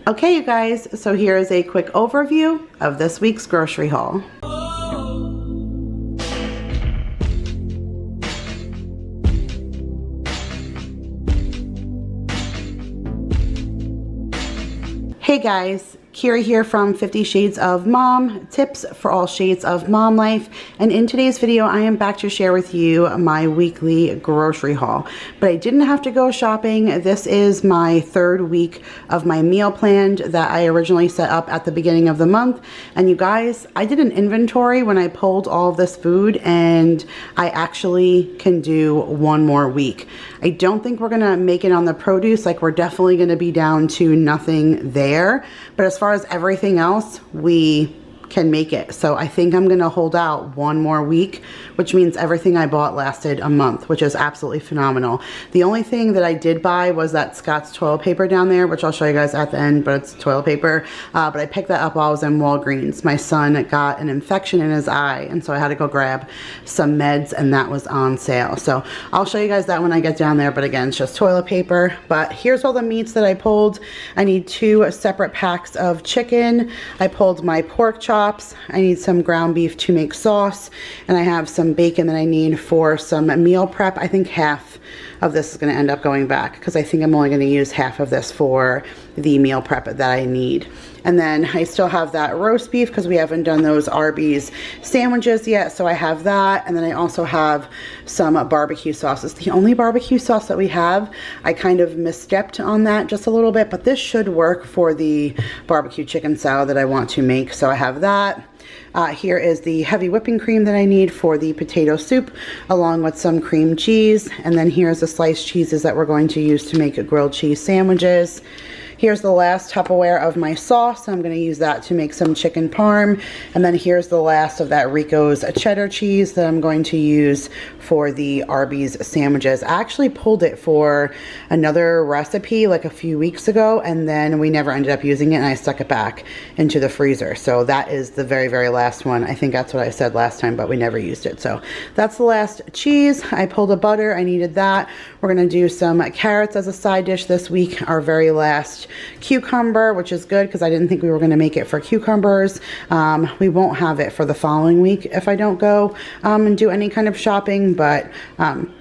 Okay, you guys, so here is a quick overview of this week's grocery haul. Hey guys, Kira here from 50 Shades of Mom, tips for all shades of mom life. And in today's video, I am back to share with you my weekly grocery haul. But I didn't have to go shopping. This is my third week of my meal plan that I originally set up at the beginning of the month. And you guys, I did an inventory when I pulled all of this food, and I actually can do one more week. I don't think we're gonna make it on the produce. Like, we're definitely gonna be down to nothing there. But as far as everything else, we can make it. So I think I'm gonna hold out one more week, which means everything I bought lasted a month, which is absolutely phenomenal. The only thing that I did buy was that Scott's toilet paper down there, which I'll show you guys at the end, but it's toilet paper. But I picked that up while I was in Walgreens. My son got an infection in his eye, and so I had to go grab some meds, and that was on sale. So I'll show you guys that when I get down there, but again, it's just toilet paper. But here's all the meats that I pulled. I need 2 separate packs of chicken. I pulled my pork chops. I need some ground beef to make sauce, and I have some bacon that I need for some meal prep. I think half of this is going to end up going back because I think I'm only going to use half of this for the meal prep that I need. And then I still have that roast beef because we haven't done those Arby's sandwiches yet, so I have that. And then I also have some barbecue sauces. The only barbecue sauce that we have, I kind of misstepped on that just a little bit, but this should work for the barbecue chicken salad that I want to make, so I have that. Here is the heavy whipping cream that I need for the potato soup, along with some cream cheese. And then here's the sliced cheeses that we're going to use to make grilled cheese sandwiches. Here's the last Tupperware of my sauce. I'm going to use that to make some chicken parm. And then here's the last of that Rico's cheddar cheese that I'm going to use for the Arby's sandwiches. I actually pulled it for another recipe like a few weeks ago, and then we never ended up using it, and I stuck it back into the freezer. So that is the very, very last one. I think that's what I said last time, but we never used it. So that's the last cheese. I pulled a butter. I needed that. We're going to do some carrots as a side dish this week. Our very last cucumber, which is good because I didn't think we were going to make it for cucumbers. We won't have it for the following week if I don't go and do any kind of shopping, but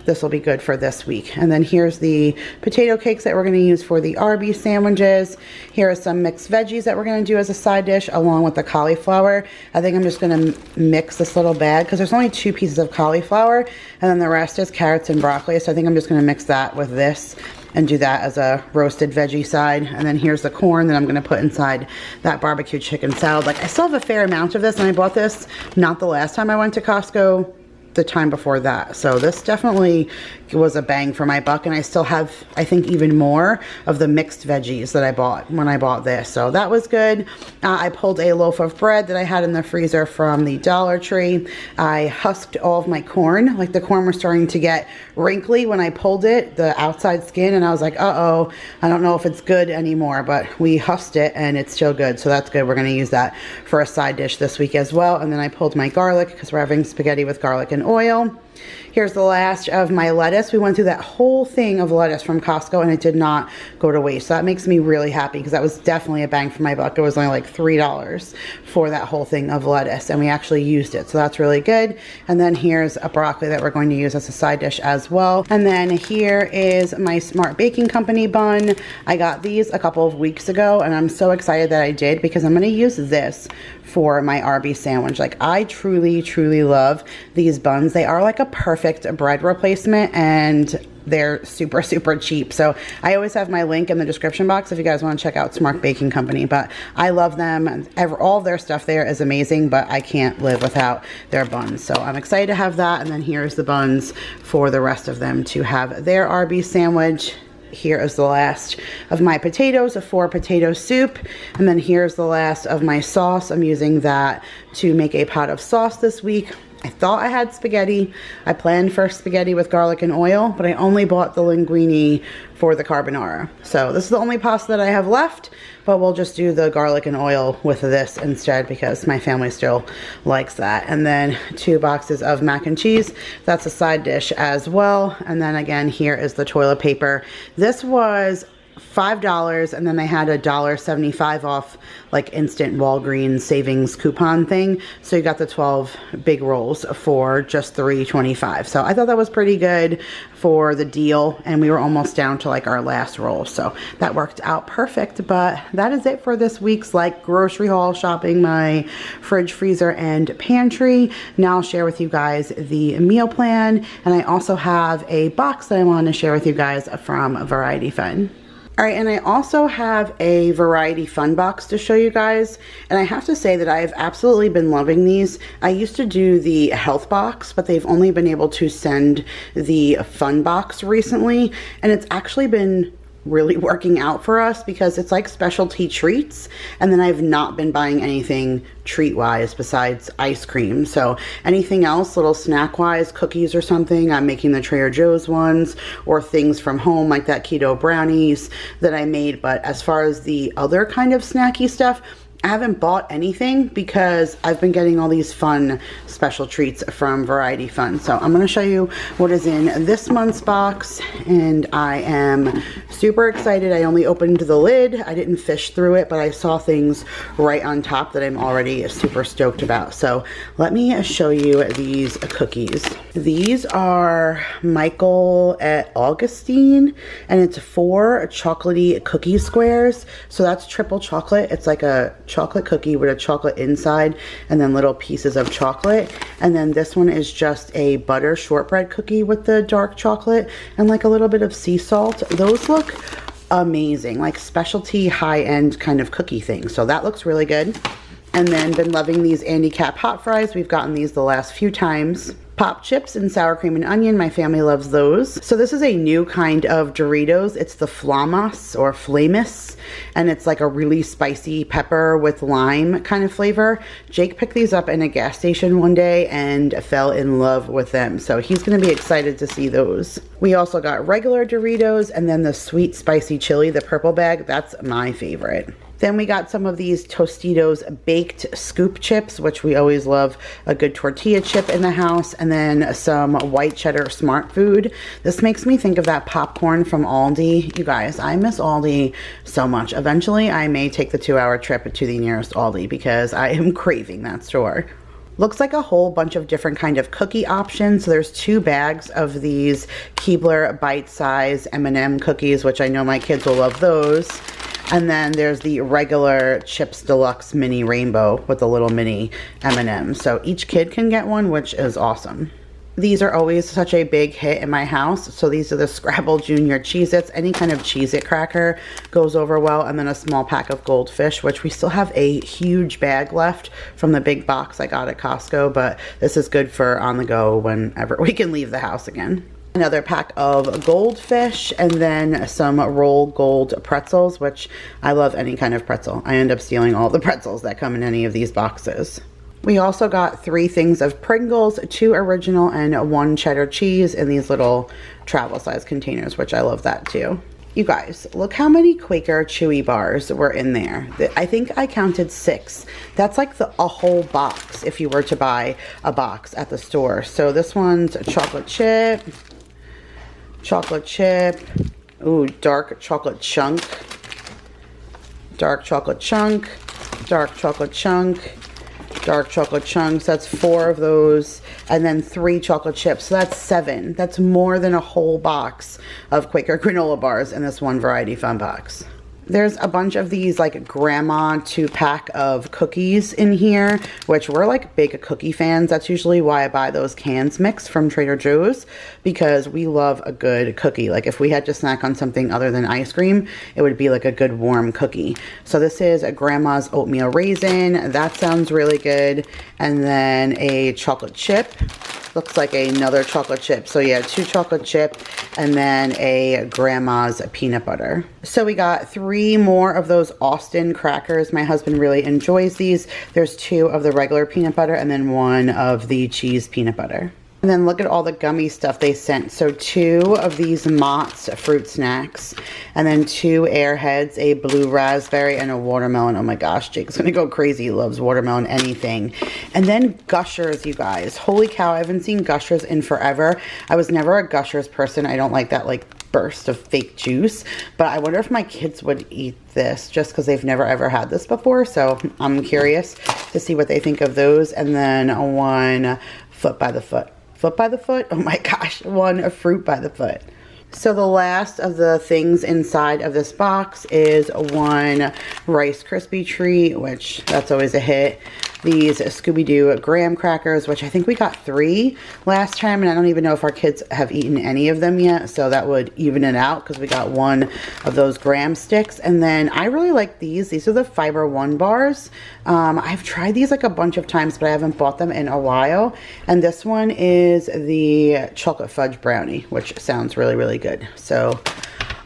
this will be good for this week. And then here's the potato cakes that we're going to use for the Arby's sandwiches. Here are some mixed veggies that we're going to do as a side dish along with the cauliflower. I think I'm just going to mix this little bag because there's only 2 pieces of cauliflower, and then the rest is carrots and broccoli. So I think I'm just going to mix that with this and do that as a roasted veggie side. And then here's the corn that I'm gonna put inside that barbecue chicken salad. Like, I still have a fair amount of this, and I bought this not the last time I went to Costco, the time before that. So this definitely was a bang for my buck, and I still have, I think, even more of the mixed veggies that I bought when I bought this. So that was good. I pulled a loaf of bread that I had in the freezer from the Dollar Tree. I husked all of my corn. Like, the corn was starting to get wrinkly when I pulled it, the outside skin, and I was like, uh-oh, I don't know if it's good anymore, but we husked it and it's still good. So that's good. We're going to use that for a side dish this week as well. And then I pulled my garlic because we're having spaghetti with garlic and oil. Here's the last of my lettuce. We went through that whole thing of lettuce from Costco, and it did not go to waste. So that makes me really happy because that was definitely a bang for my buck. It was only like $3 for that whole thing of lettuce, and we actually used it. So that's really good. And then here's a broccoli that we're going to use as a side dish as well. And then here is my Smart Baking Company bun. I got these a couple of weeks ago, and I'm so excited that I did because I'm going to use this for my Arby's sandwich. Like, I truly, truly love these buns. They are like a perfect bread replacement, and they're super, super cheap. So I always have my link in the description box if you guys want to check out Smart Baking Company. But I love them. All their stuff there is amazing, but I can't live without their buns. So I'm excited to have that. And then here's the buns for the rest of them to have their Arby's sandwich. Here is the last of my potatoes for potato soup. And then here's the last of my sauce. I'm using that to make a pot of sauce this week. I thought I had spaghetti. I planned for spaghetti with garlic and oil, but I only bought the linguine for the carbonara. So this is the only pasta that I have left, but we'll just do the garlic and oil with this instead because my family still likes that. And then 2 boxes of mac and cheese. That's a side dish as well. And then again, here is the toilet paper. This was $5, and then they had a $1.75 off like instant Walgreens savings coupon thing. So you got the 12 big rolls for just $3.25. So I thought that was pretty good for the deal, and we were almost down to like our last roll. So that worked out perfect. But that is it for this week's like grocery haul shopping, my fridge, freezer, and pantry. Now I'll share with you guys the meal plan, and I also have a box that I want to share with you guys from Variety Fun. All right, and I also have a Variety Fun box to show you guys, and I have to say that I have absolutely been loving these. I used to do the health box, but they've only been able to send the fun box recently, and it's actually been really working out for us because it's like specialty treats, and then I've not been buying anything treat wise besides ice cream. So anything else little snack wise, cookies or something, I'm making the Trader Joe's ones, or things from home like that keto brownies that I made. But as far as the other kind of snacky stuff, I haven't bought anything because I've been getting all these fun special treats from Variety Fun. So I'm going to show you what is in this month's box, and I am super excited. I only opened the lid. I didn't fish through it, but I saw things right on top that I'm already super stoked about. So let me show you these cookies. These are Michael at Augustine, and it's 4 chocolatey cookie squares. So that's triple chocolate. It's like a chocolate cookie with a chocolate inside and then little pieces of chocolate. And then this one is just a butter shortbread cookie with the dark chocolate and like a little bit of sea salt. Those look amazing, like specialty high-end kind of cookie thing. So that looks really good. And then been loving these Andy Cap hot fries. We've gotten these the last few times. Pop chips and sour cream and onion. My family loves those. So this is a new kind of Doritos. It's the Flamas or Flamus, and it's like a really spicy pepper with lime kind of flavor. Jake picked these up in a gas station one day and fell in love with them. So he's gonna be excited to see those. We also got regular Doritos, and then the sweet spicy chili, the purple bag, that's my favorite. Then we got some of these Tostitos baked scoop chips, which we always love a good tortilla chip in the house, and then some white cheddar smart food. This makes me think of that popcorn from Aldi. You guys, I miss Aldi so much. Eventually, I may take the 2-hour trip to the nearest Aldi because I am craving that store. Looks like a whole bunch of different kind of cookie options. So there's 2 bags of these Keebler bite-size M&M cookies, which I know my kids will love those. And then there's the regular Chips Deluxe Mini Rainbow with the little mini M&Ms. So each kid can get one, which is awesome. These are always such a big hit in my house. So these are the Scrabble Junior Cheez-Its. Any kind of Cheez-It cracker goes over well. And then a small pack of Goldfish, which we still have a huge bag left from the big box I got at Costco. But this is good for on the go whenever we can leave the house again. Another pack of Goldfish, and then some Roll Gold pretzels, which I love any kind of pretzel. I end up stealing all the pretzels that come in any of these boxes. We also got 3 things of Pringles, 2 original and 1 cheddar cheese in these little travel size containers, which I love that too. You guys, look how many Quaker Chewy bars were in there. I think I counted 6. That's like a whole box if you were to buy a box at the store. So this one's a chocolate chip, ooh, dark chocolate chunk, dark chocolate chunk, dark chocolate chunk, dark chocolate chunks. That's 4 of those, and then 3 chocolate chips. So that's 7. That's more than a whole box of Quaker granola bars in this one Variety Fun box. There's a bunch of these like grandma 2-pack of cookies in here, which we're like big cookie fans. That's usually why I buy those cans mix from Trader Joe's, because we love a good cookie. Like if we had to snack on something other than ice cream, it would be like a good warm cookie. So this is a grandma's oatmeal raisin. That sounds really good. And then a chocolate chip. Looks like another chocolate chip. So yeah, 2 chocolate chip and then a grandma's peanut butter. So we got 3 more of those Austin crackers. My husband really enjoys these. There's 2 of the regular peanut butter and then 1 of the cheese peanut butter. And then look at all the gummy stuff they sent. So 2 of these Mott's fruit snacks, and then 2 Airheads, a blue raspberry and a watermelon. Oh my gosh, Jake's gonna go crazy. He loves watermelon anything. And then Gushers, you guys. Holy cow, I haven't seen Gushers in forever. I was never a Gushers person. I don't like that like burst of fake juice. But I wonder if my kids would eat this just because they've never ever had this before. So I'm curious to see what they think of those. And then one foot by the foot. Foot by the foot? Oh my gosh, one fruit by the foot. So the last of the things inside of this box is one Rice Krispie treat, which that's always a hit. These Scooby-Doo graham crackers, which I think we got 3 last time, and I don't even know if our kids have eaten any of them yet, so that would even it out because we got 1 of those graham sticks. And then I really like these. These are the Fiber One bars. I've tried these like a bunch of times, but I haven't bought them in a while. And this one is the chocolate fudge brownie, which sounds really, really good. So,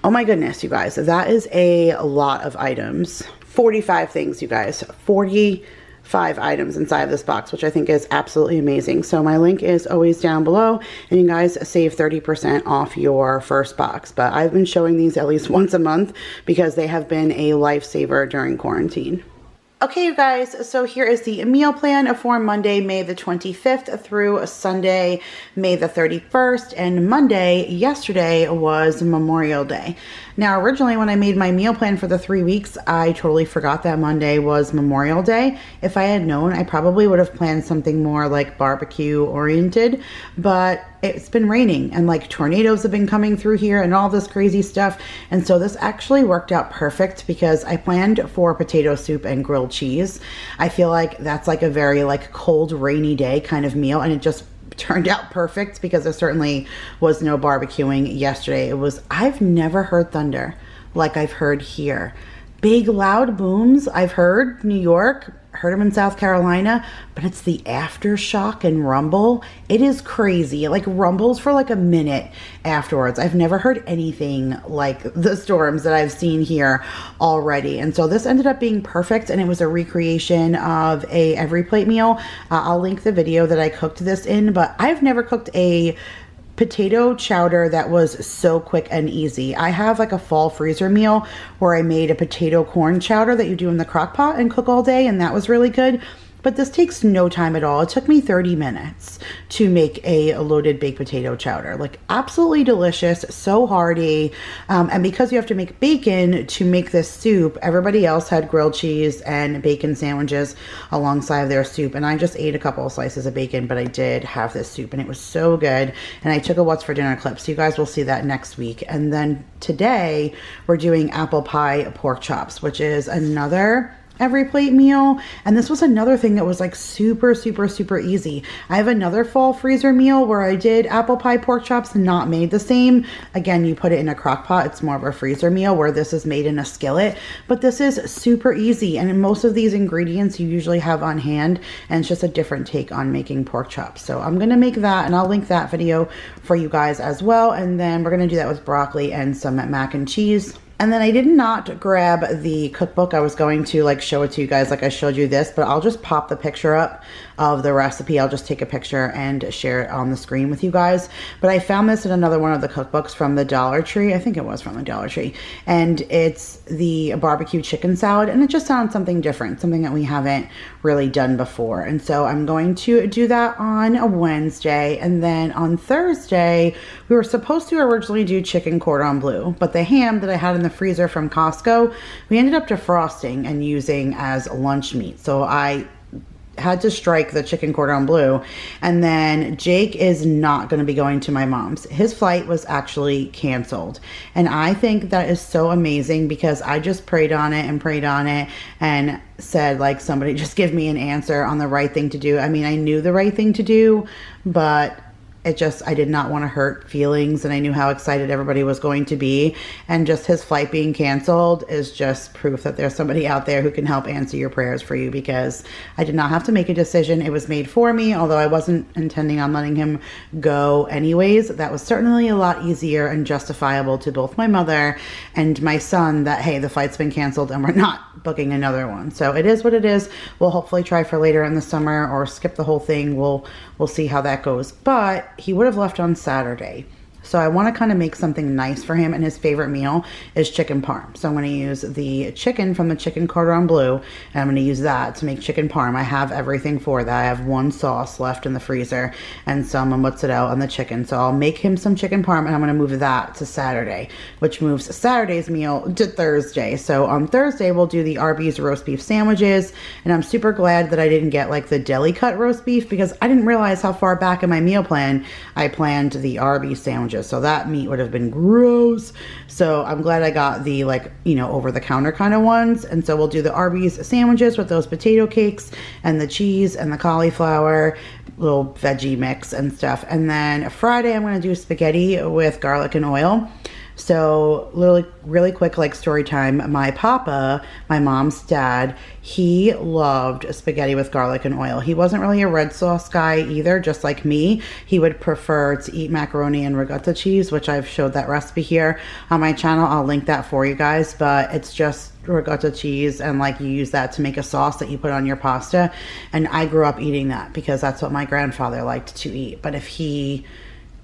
oh my goodness, you guys, that is a lot of items. 45 things, you guys. 45 items inside of this box, which I think is absolutely amazing. So my link is always down below, and you guys save 30% off your first box. But I've been showing these at least once a month because they have been a lifesaver during quarantine. Okay, you guys, so here is the meal plan for Monday, May the 25th through Sunday, May the 31st. And Monday, yesterday, was Memorial Day. Now, originally when I made my meal plan for the 3 weeks, I totally forgot that Monday was Memorial Day. If I had known, I probably would have planned something more like barbecue oriented, but it's been raining and like tornadoes have been coming through here and all this crazy stuff. And so this actually worked out perfect because I planned for potato soup and grilled cheese. I feel like that's like a very like cold, rainy day kind of meal, and it just turned out perfect because there certainly was no barbecuing yesterday. It was, I've never heard thunder like I've heard here. Big loud booms, I've heard New York, heard them in South Carolina, but it's the aftershock and rumble. It is crazy. It like rumbles for like a minute afterwards. I've never heard anything like the storms that I've seen here already. And so this ended up being perfect, and it was a recreation of a every plate meal. I'll link the video that I cooked this in, but I've never cooked a potato chowder that was so quick and easy. I have like a fall freezer meal where I made a potato corn chowder that you do in the crock pot and cook all day, and that was really good. But this takes no time at all. It took me 30 minutes to make a loaded baked potato chowder. Like absolutely delicious, so hearty. And because you have to make bacon to make this soup, everybody else had grilled cheese and bacon sandwiches alongside of their soup. And I just ate a couple of slices of bacon, but I did have this soup and it was so good. And I took a what's for dinner clip, so you guys will see that next week. And then today we're doing apple pie pork chops, which is another every plate meal. And this was another thing that was like super easy. I have another fall freezer meal where I did apple pie pork chops, not made the same. Again, you put it in a crock pot. It's more of a freezer meal, where this is made in a skillet. But this is super easy, and most of these ingredients you usually have on hand, and it's just a different take on making pork chops. So I'm gonna make that, and I'll link that video for you guys as well. And then we're gonna do that with broccoli and some mac and cheese. And then I did not grab the cookbook. I was going to like show it to you guys like I showed you this, but I'll just pop the picture up of the recipe. I'll just take a picture and share it on the screen with you guys. But I found this in another one of the cookbooks from the Dollar Tree. I think it was from the Dollar Tree. And it's the barbecue chicken salad. And it just sounds something different, something that we haven't really done before. And so I'm going to do that on a Wednesday. And then on Thursday, we were supposed to originally do chicken cordon bleu, but the ham that I had in the freezer from Costco, we ended up defrosting and using as lunch meat. So I had to strike the chicken cordon bleu. And then Jake is not going to be going to my mom's. His flight was actually canceled. And I think that is so amazing because I just prayed on it and said, like, somebody just give me an answer on the right thing to do. I mean, I knew the right thing to do, but I did not want to hurt feelings, and I knew how excited everybody was going to be. And just his flight being canceled is just proof that there's somebody out there who can help answer your prayers for you, because I did not have to make a decision. It was made for me, although I wasn't intending on letting him go anyways. That was certainly a lot easier and justifiable to both my mother and my son that, hey, the flight's been canceled and we're not booking another one. So it is what it is. We'll hopefully try for later in the summer or skip the whole thing. We'll see how that goes. But he would have left on Saturday. So I want to kind of make something nice for him, and his favorite meal is chicken parm. So I'm going to use the chicken from the chicken cordon bleu, and I'm going to use that to make chicken parm. I have everything for that. I have one sauce left in the freezer and some mozzarella on the chicken. So I'll make him some chicken parm, and I'm going to move that to Saturday, which moves Saturday's meal to Thursday. So on Thursday, we'll do the Arby's roast beef sandwiches, and I'm super glad that I didn't get like the deli cut roast beef, because I didn't realize how far back in my meal plan I planned the Arby's sandwiches. So that meat would have been gross. So I'm glad I got the, like, you know, over the counter kind of ones. And so we'll do the Arby's sandwiches with those potato cakes and the cheese and the cauliflower, little veggie mix and stuff. And then Friday, I'm going to do spaghetti with garlic and oil. So really quick, like, story time. My papa, my mom's dad, he loved spaghetti with garlic and oil. He wasn't really a red sauce guy either, just like me. He would prefer to eat macaroni and ricotta cheese, which I've showed that recipe here on my channel. I'll link that for you guys, but it's just ricotta cheese, and like you use that to make a sauce that you put on your pasta. And I grew up eating that because that's what my grandfather liked to eat. But if he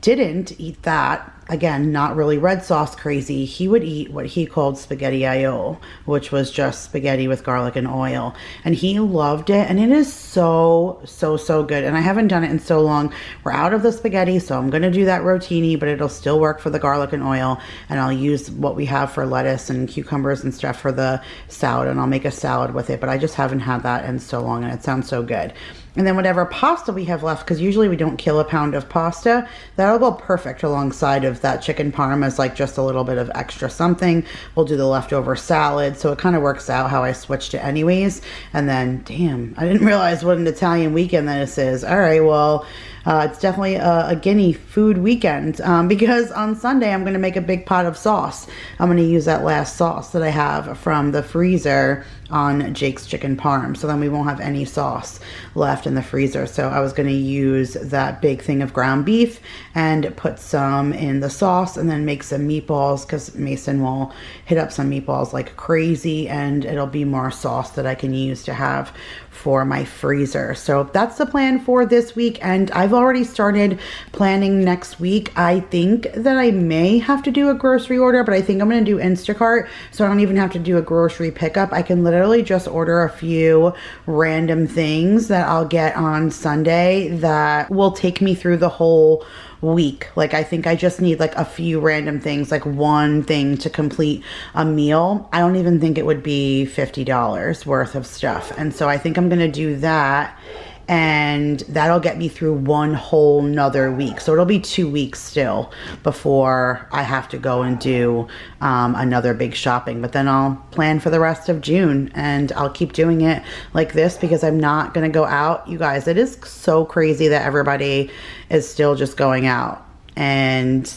didn't eat that, again, not really red sauce crazy, he would eat what he called spaghetti-io, which was just spaghetti with garlic and oil. And he loved it, and it is so good. And I haven't done it in so long. We're out of the spaghetti, so I'm gonna do that rotini, but it'll still work for the garlic and oil. And I'll use what we have for lettuce and cucumbers and stuff for the salad, and I'll make a salad with it. But I just haven't had that in so long, and it sounds so good. And then whatever pasta we have left, because usually we don't kill a pound of pasta, that'll go perfect alongside of that chicken parm as like just a little bit of extra something. We'll do the leftover salad. So it kind of works out how I switched it anyways. And then, damn, I didn't realize what an Italian weekend this is. All right, well, it's definitely a Guinea food weekend, because on Sunday I'm going to make a big pot of sauce. I'm going to use that last sauce that I have from the freezer on Jake's chicken parm. So then we won't have any sauce left in the freezer. So I was going to use that big thing of ground beef and put some in the sauce, and then make some meatballs, because Mason will hit up some meatballs like crazy, and it'll be more sauce that I can use to have for my freezer. So that's the plan for this week, and I've already started planning next week. I think that I may have to do a grocery order, but I think I'm going to do Instacart, so I don't even have to do a grocery pickup. I can literally just order a few random things that I'll get on Sunday that will take me through the whole week. Like, I think I just need like a few random things, like one thing to complete a meal. I don't even think it would be $50 worth of stuff. And so I think I'm going to do that, and that'll get me through one whole nother week. So it'll be 2 weeks still before I have to go and do another big shopping. But then I'll plan for the rest of June, and I'll keep doing it like this because I'm not gonna go out. You guys, it is so crazy that everybody is still just going out and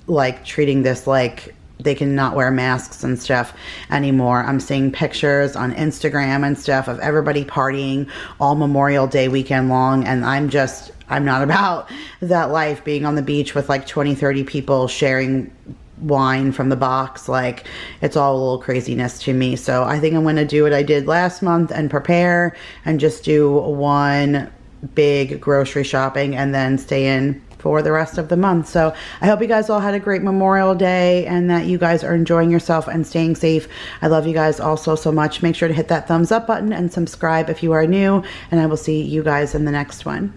like treating this like they cannot wear masks and stuff anymore. I'm seeing pictures on Instagram and stuff of everybody partying all Memorial Day weekend long, and I'm not about that life, being on the beach with like 20-30 people sharing wine from the box. Like, it's all a little craziness to me. So I think I'm going to do what I did last month and prepare and just do one big grocery shopping and then stay in for the rest of the month. So I hope you guys all had a great Memorial Day, and that you guys are enjoying yourself and staying safe. I love you guys all so much. Make sure to hit that thumbs up button and subscribe if you are new, and I will see you guys in the next one.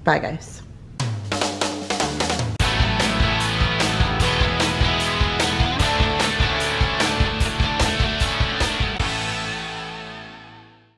Bye, guys.